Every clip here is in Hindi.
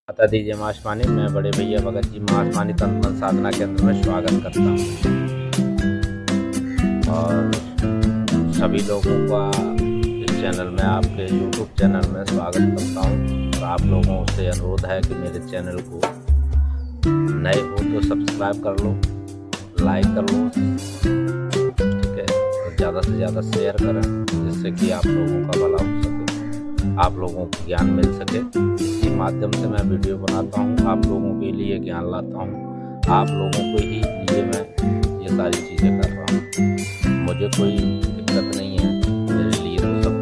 माता दी जय मां आसमानी। मैं बड़े भैया भगत जी मां आसमानी तंत्र साधना केंद्र में स्वागत करता हूँ और सभी लोगों का इस चैनल में, आपके YouTube चैनल में स्वागत करता हूँ। और आप लोगों से अनुरोध है कि मेरे चैनल को नए हो तो सब्सक्राइब कर लो, लाइक कर लो, ठीक है, और ज़्यादा से ज़्यादा शेयर करें, जिससे कि आप लोगों का भला हो सके, आप लोगों को ज्ञान मिल सके। इसी माध्यम से मैं वीडियो बनाता हूँ, आप लोगों के लिए ज्ञान लाता हूँ, आप लोगों को ही लिए मैं ये सारी चीज़ें कर रहा हूँ। मुझे कोई दिक्कत नहीं है, मेरे लिए तो सब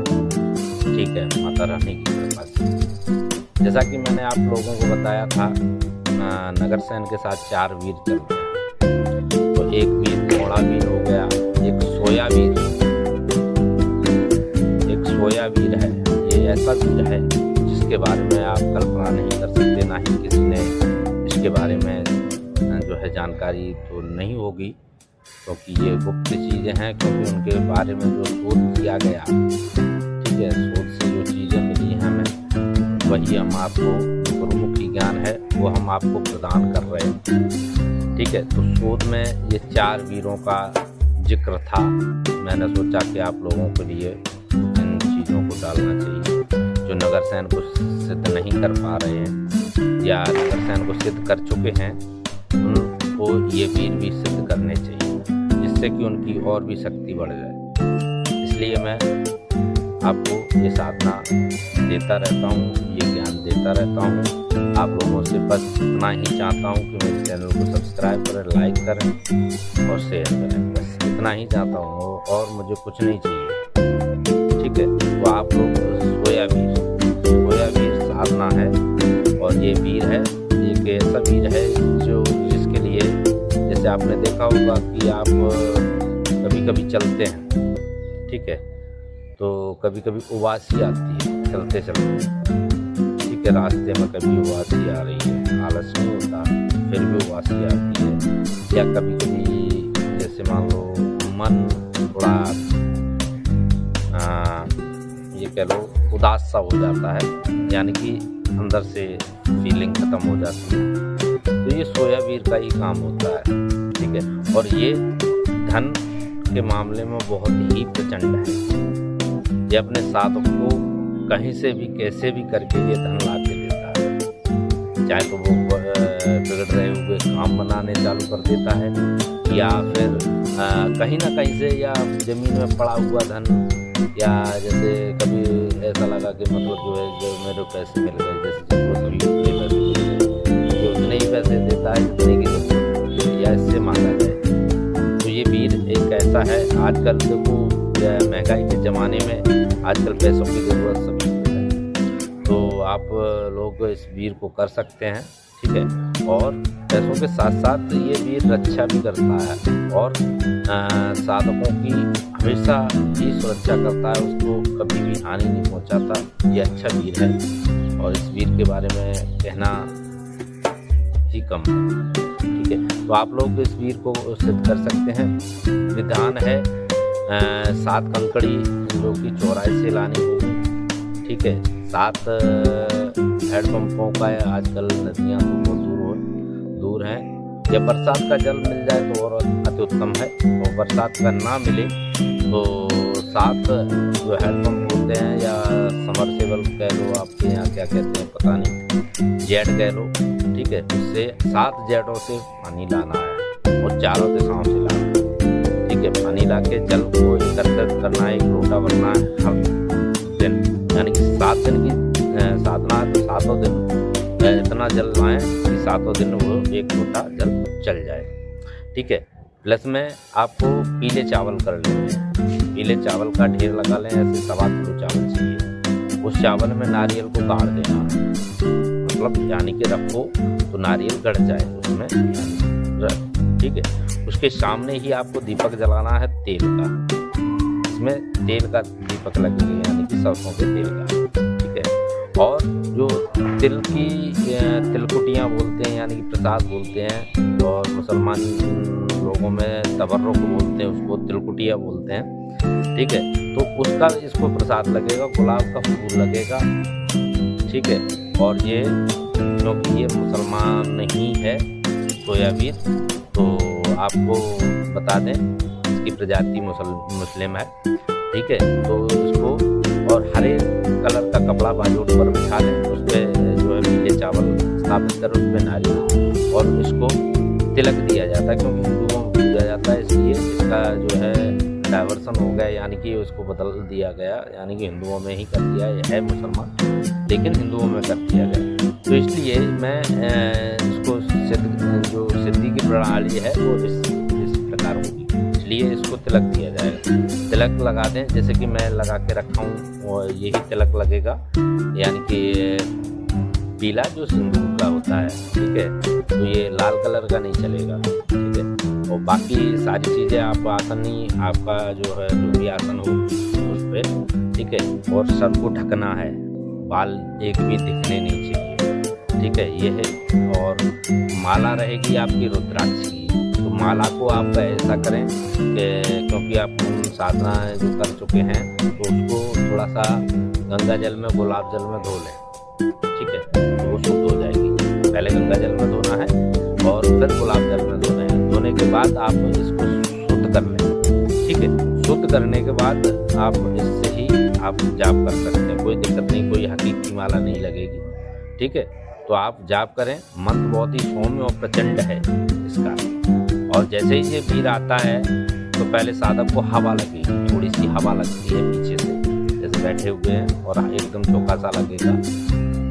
ठीक है, माता रानी की कृपा से। जैसा कि मैंने आप लोगों को बताया था, नगरसेन के साथ 4 वीर चलते हैं। तो एक वीर घोड़ा वीर हो गया, एक सोया वीर है। ये ऐसा वीर है जिसके बारे में आप कल्पना नहीं कर सकते, ना ही किसी ने इसके बारे में जो है जानकारी तो नहीं होगी, क्योंकि ये गुप्त चीज़ें हैं। क्योंकि उनके बारे में जो शोध किया गया, ठीक है, शोध से जो चीज़ें मिली हैं हमें, वही हम आपको, गुरुमुखी ज्ञान है वो हम आपको प्रदान कर रहे हैं, ठीक है। तो शोध में ये 4 वीरों का जिक्र था। मैंने सोचा कि आप लोगों के लिए इन चीज़ों को डालना चाहिए। जो नगरसेन को सिद्ध नहीं कर पा रहे हैं या नगरसेन को सिद्ध कर चुके हैं, उनको ये वीर भी सिद्ध करने चाहिए, जिससे कि उनकी और भी शक्ति बढ़ जाए। इसलिए मैं आपको ये साधना देता रहता हूँ, ये ज्ञान देता रहता हूँ। आप लोगों से बस इतना ही चाहता हूँ कि मेरे चैनल को सब्सक्राइब करें, लाइक करें और शेयर करें। बस इतना ही चाहता हूँ और मुझे कुछ नहीं चाहिए, ठीक है। तो आप लोग सोया वीर साधना है, और ये वीर है, एक ऐसा वीर है जो जिसके लिए, जैसे आपने देखा होगा कि आप कभी कभी चलते हैं, ठीक है, तो कभी कभी उबासी आती है चलते चलते, ठीक है, रास्ते में कभी उबासी आ रही है, आलस नहीं होता, फिर भी उबासी आती है। या कभी कभी जैसे मान लो मन थोड़ा ये कह लो उदास सा हो जाता है, यानी कि अंदर से फीलिंग खत्म हो जाती है, तो ये सोया वीर का ही काम होता है, ठीक है। और ये धन के मामले में बहुत ही प्रचंड है। ये अपने साथ को कहीं से भी कैसे भी करके ये धन ला के देता है। चाहे तो वो बिगड़ रहे हुए काम बनाने चालू कर देता है, या फिर कहीं ना कहीं से, या जमीन में पड़ा हुआ धन, या जैसे कभी ऐसा लगा कि मतलब जो है, जो मेरे पैसे मिल गए, जैसे जिनको सभी उतने पैसे मिल गए, ये उतने ही पैसे देता है जितने की जरूरत, या इससे मांगा जाए। तो ये वीर एक ऐसा है। आजकल देखो महंगाई के ज़माने में आजकल पैसों की ज़रूरत सभी को है, तो आप लोग इस वीर को कर सकते हैं, ठीक है। और पैसों के साथ साथ ये वीर रक्षा भी करता है, और साधकों की हमेशा ही सुरक्षा करता है, उसको कभी भी हानि नहीं पहुंचाता। ये अच्छा वीर है, और इस वीर के बारे में कहना ही कम है, ठीक है। तो आप लोग इस वीर को सिद्ध कर सकते हैं। विधान है 7 कंकड़ी जो कि चौराहे से लानी होगी, ठीक है। 7 हैंडपंपों का आजकल नदियाँ तो बहुत दूर हैं। या बरसात का जल मिल जाए तो और अति उत्तम है, और बरसात का ना मिले तो 7 जो हैंडपम्प होते हैं, या समरसेबल कह लो, आपके यहाँ क्या कहते हैं पता नहीं, जेट कह लो, ठीक है, उससे 7 जेटों से पानी लाना है, और चारों दिशाओं से लाना है, ठीक है। पानी ला के जल को एकत्रित करना है, एक लोटा भरना है हर दिन, यानी कि 7 दिन की साधना है, तो 7 दिन इतना जल लाएं कि 7 दिन वो एक लोटा जल चल जाए, ठीक है। प्लस में आपको पीले चावल कर लेंगे, पीले चावल का ढेर लगा लें, ऐसे 7 किलो चावल चाहिए। उस चावल में नारियल को गाड़ देना है, मतलब यानी कि रखो तो नारियल गड़ जाए उसमें, ठीक है। उसके सामने ही आपको दीपक जलाना है तेल का, इसमें तेल का दीपक लगेगा, यानी कि सरसों के तेल का, ठीक है। और जो तिलकुटियाँ बोलते हैं, यानी कि प्रसाद बोलते हैं, और मुसलमान लोगों में तबर्रुक बोलते हैं, उसको तिलकुटिया बोलते हैं, ठीक है। तो उसका इसको प्रसाद लगेगा, गुलाब का फूल लगेगा, ठीक है। और ये क्योंकि ये मुसलमान नहीं है सोयाबीन, तो आपको बता दें इसकी प्रजाति मुस्लिम है, ठीक है। तो इसको और हरे कलर का कपड़ा बाजूट पर बिछा दें, उस पर जो है पीले चावल स्थापित कर, उस पर नारियल, और इसको तिलक दिया जाता है, क्योंकि हिंदुओं में पूजा जाता है, इसलिए इसका जो है डाइवर्सन हो गया, यानी कि उसको बदल दिया गया, यानी कि हिंदुओं में ही कर दिया है मुसलमान, लेकिन हिंदुओं में कर दिया गया। तो इसलिए मैं इसको जो सिद्धि की प्रणाली है वो इस प्रकार होगी, इसलिए इसको तिलक दिया जाएगा। तिलक लगा दें, जैसे कि मैं लगा के रखा हूँ, और यही तिलक लगेगा, यानी कि पीला जो सिंदूर का होता है, ठीक है। तो ये लाल कलर का नहीं चलेगा, ठीक है। और बाकी सारी चीज़ें आप आसनी, आपका जो है जो भी आसन हो उस पर, ठीक है। और सर को ढकना है, बाल एक भी दिखने नहीं चाहिए, ठीक है, ये है। और माला रहेगी आपकी रुद्राक्ष की, तो माला को आप ऐसा करें कि क्योंकि आप साधना जो कर चुके हैं, तो उसको थोड़ा सा गंगा जल में, गुलाब जल में धो लें, ठीक है, तो वो शुद्ध हो जाएगी। पहले गंगा जल में धोना है और फिर गुलाब जल में धोना है। धोने के बाद आप इसको शुद्ध कर लें, ठीक है। शुद्ध करने के बाद आप इससे ही आप जाप कर सकते हैं, कोई दिक्कत नहीं, कोई हकीकी माला नहीं लगेगी, ठीक है। तो आप जाप करें, मंत्र बहुत ही सौम्य और प्रचंड है इसका। और जैसे ही ये वीर आता है तो पहले साधक को हवा लगेगी, थोड़ी सी हवा लगती है पीछे से, जैसे बैठे हुए हैं, और एकदम चौका सा लगेगा,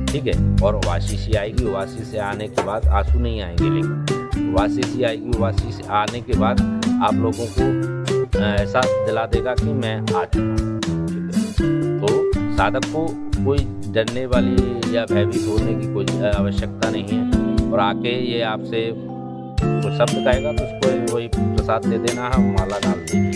ठीक है। और वासी सी आएगी, वासी से आने के बाद आंसू नहीं आएंगे, लेकिन वासी सी आएगी, वासी से आने के बाद आप लोगों को ऐसा दिला देगा कि मैं आ चुका हूँ, ठीक है। तो साधक को कोई डरने वाली या भयभीत होने की कोई आवश्यकता नहीं है। और आके ये आपसे कोई शब्द कहेगा तो उसको वही प्रसाद दे देना है, माला डाल दीजिए,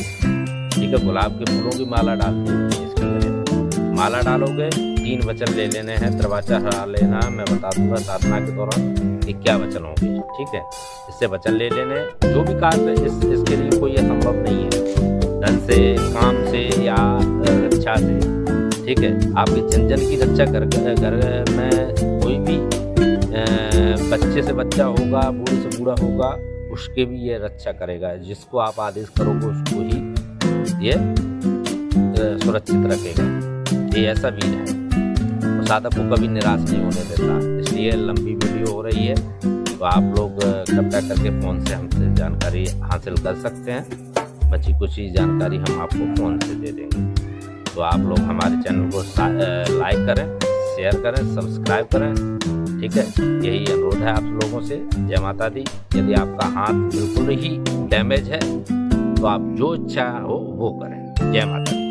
ठीक है। गुलाब के फूलों की माला डाल दीजिए इसके गले। माला डालोगे, 3 वचन ले लेने हैं, त्रिवाचा हरा लेना, मैं बता दूंगा साधना के दौरान कि क्या वचन होंगे, ठीक है। इससे वचन ले लेने, जो भी कार्य इसके लिए कोई असंभव नहीं है, धन से, काम से या रक्षा से, ठीक है। आपके जन की रक्षा घर में कोई भी बच्चे से बच्चा होगा, बूढ़े से बूढ़ा होगा, उसके भी ये रक्षा करेगा। जिसको आप आदेश करोगे उसको ही ये सुरक्षित रखेगा। ये ऐसा वीर है, तो साधक को कभी निराश नहीं होने देता। इसलिए लंबी वीडियो हो रही है, तो आप लोग कृपया करके फ़ोन से हमसे जानकारी हासिल कर सकते हैं। बची कुछ ही जानकारी हम आपको फ़ोन से दे देंगे। तो आप लोग हमारे चैनल को लाइक करें, शेयर करें, सब्सक्राइब करें, ठीक है। यही अनुरोध है आप लोगों से। जय माता दी। यदि आपका हाथ बिल्कुल ही डैमेज है तो आप जो इच्छा हो वो करें। जय माता दी।